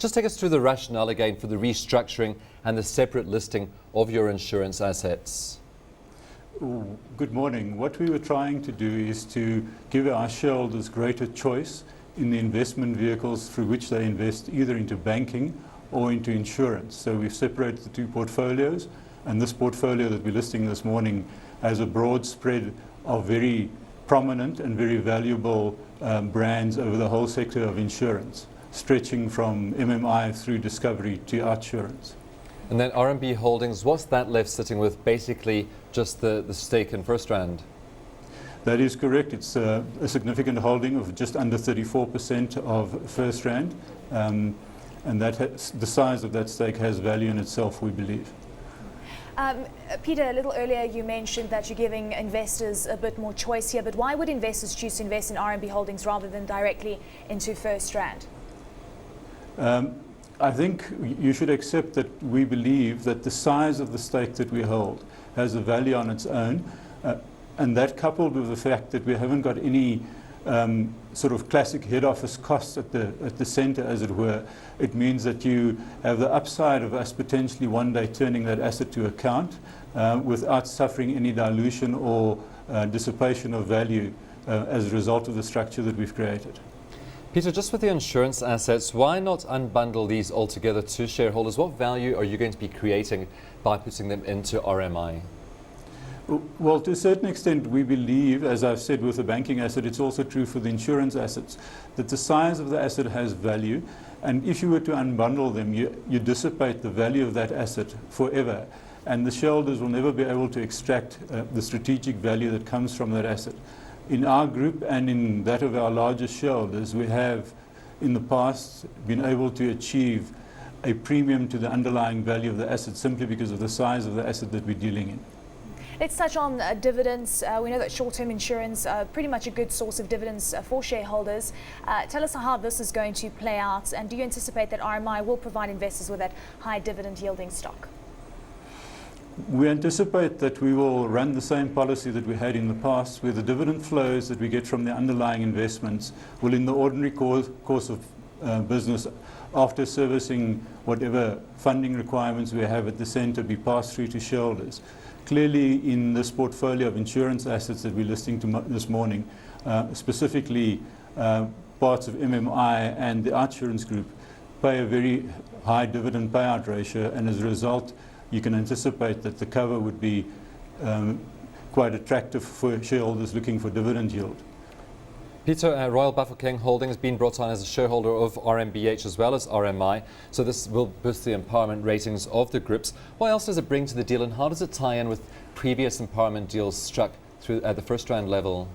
Just take us through the rationale again for the restructuring and the separate listing of your insurance assets. Good morning. What we were trying to do is to give our shareholders greater choice in the investment vehicles through which they invest, either into banking or into insurance. So we've separated the two portfolios, and this portfolio that we're listing this morning has a broad spread of very prominent and very valuable brands over the whole sector of insurance, stretching from MMI through Discovery to Outsurance. And then RMB Holdings, what's that left sitting with? Basically just the stake in FirstRand. That is correct. It's a significant holding of just under 34% of FirstRand, and the size of that stake has value in itself, we believe. Peter, a little earlier you mentioned that you're giving investors a bit more choice here, but why would investors choose to invest in RMB Holdings rather than directly into FirstRand? I think you should accept that we believe that the size of the stake that we hold has a value on its own, and that coupled with the fact that we haven't got any sort of classic head office costs at the centre, as it were, it means that you have the upside of us potentially one day turning that asset to account without suffering any dilution or dissipation of value as a result of the structure that we've created. Peter, just with the insurance assets, why not unbundle these altogether to shareholders? What value are you going to be creating by putting them into RMI? Well, to a certain extent, we believe, as I've said with the banking asset, it's also true for the insurance assets, that the size of the asset has value, and if you were to unbundle them, you dissipate the value of that asset forever, and the shareholders will never be able to extract the strategic value that comes from that asset. In our group and in that of our largest shareholders, we have in the past been able to achieve a premium to the underlying value of the asset simply because of the size of the asset that we're dealing in. Let's touch on dividends. We know that short-term insurance are pretty much a good source of dividends for shareholders. Tell us how this is going to play out, and do you anticipate that RMI will provide investors with that high dividend yielding stock? We anticipate that we will run the same policy that we had in the past, where the dividend flows that we get from the underlying investments will, in the ordinary course of business, after servicing whatever funding requirements we have at the centre, be passed through to shareholders. Clearly, in this portfolio of insurance assets that we're listing this morning, specifically parts of MMI and the Outsurance Group pay a very high dividend payout ratio, and as a result, you can anticipate that the cover would be quite attractive for shareholders looking for dividend yield. Peter, Royal Bafokeng Holding has been brought on as a shareholder of RMBH as well as RMI, so this will boost the empowerment ratings of the groups. What else does it bring to the deal, and how does it tie in with previous empowerment deals struck through at the FirstRand level?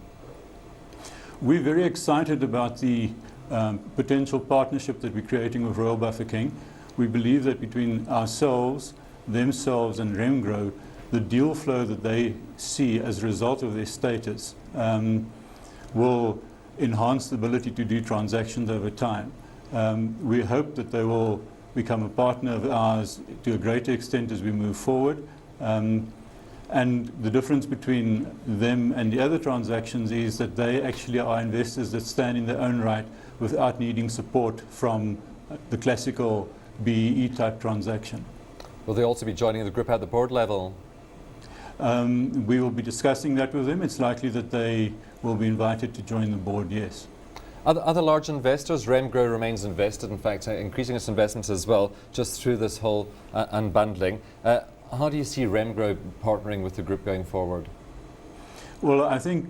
We're very excited about the potential partnership that we're creating with Royal Bafokeng. We believe that between ourselves, themselves and Remgro, the deal flow that they see as a result of their status will enhance the ability to do transactions over time. We hope that they will become a partner of ours to a greater extent as we move forward. And the difference between them and the other transactions is that they actually are investors that stand in their own right without needing support from the classical BEE type transaction. Will they also be joining the group at the board level? We will be discussing that with them. It's likely that they will be invited to join the board, yes. Other large investors, Remgro remains invested, in fact, increasing its investments as well, just through this whole unbundling. How do you see Remgro partnering with the group going forward? Well, I think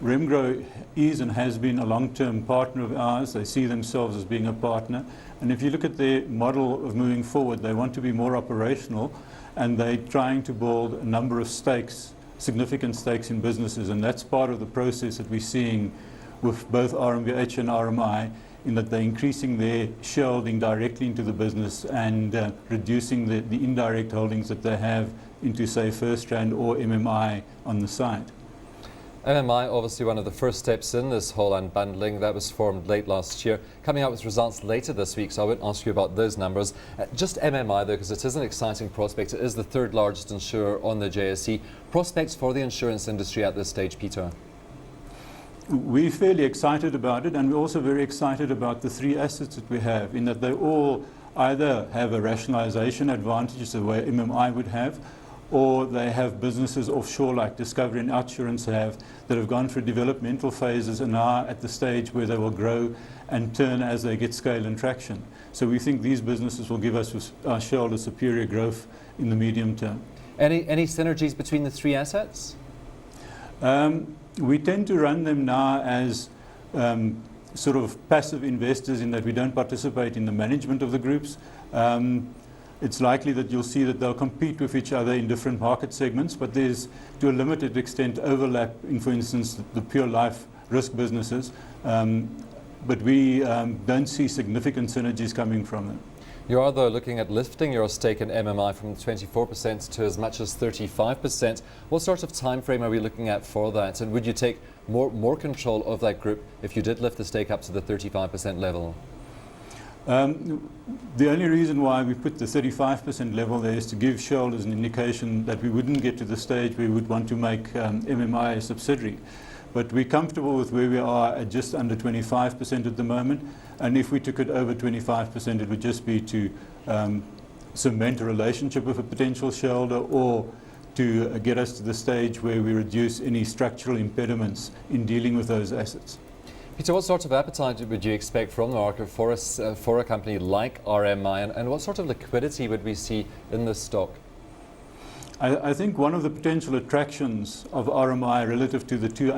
Remgro is and has been a long-term partner of ours. They see themselves as being a partner. And if you look at their model of moving forward, they want to be more operational, and they're trying to build a number of stakes, significant stakes in businesses, and that's part of the process that we're seeing with both RMBH and RMI, in that they're increasing their shareholding directly into the business and reducing the indirect holdings that they have into, say, FirstRand or MMI on the side. MMI, obviously one of the first steps in this whole unbundling, that was formed late last year, coming out with results later this week, so I won't ask you about those numbers. Just MMI though, because it is an exciting prospect. It is the third largest insurer on the JSE. Prospects for the insurance industry at this stage, Peter? We're fairly excited about it, and we're also very excited about the three assets that we have, in that they all either have a rationalization advantage, the way MMI would have, or they have businesses offshore like Discovery and Outsurance have, that have gone through developmental phases and are at the stage where they will grow and turn as they get scale and traction. So we think these businesses will give us, our shareholders, superior growth in the medium term. Any synergies between the three assets? We tend to run them now as sort of passive investors, in that we don't participate in the management of the groups. It's likely that you'll see that they'll compete with each other in different market segments, but there's, to a limited extent, overlap in, for instance, the pure life risk businesses. But we don't see significant synergies coming from them. You are, though, looking at lifting your stake in MMI from 24% to as much as 35%. What sort of time frame are we looking at for that? And would you take more control of that group if you did lift the stake up to the 35% level? The only reason why we put the 35% level there is to give shareholders an indication that we wouldn't get to the stage where we would want to make MMI a subsidiary. But we're comfortable with where we are at just under 25% at the moment. And if we took it over 25%, it would just be to cement a relationship with a potential shareholder, or to get us to the stage where we reduce any structural impediments in dealing with those assets. Peter, what sort of appetite would you expect from the market for a company like RMI, and what sort of liquidity would we see in this stock? I think one of the potential attractions of RMI relative to the two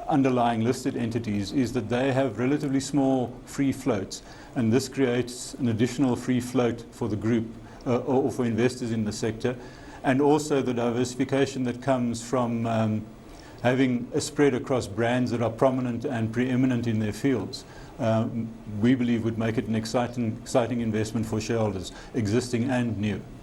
underlying listed entities is that they have relatively small free floats, and this creates an additional free float for the group or for investors in the sector, and also the diversification that comes from having a spread across brands that are prominent and preeminent in their fields. We believe would make it an exciting investment for shareholders, existing and new.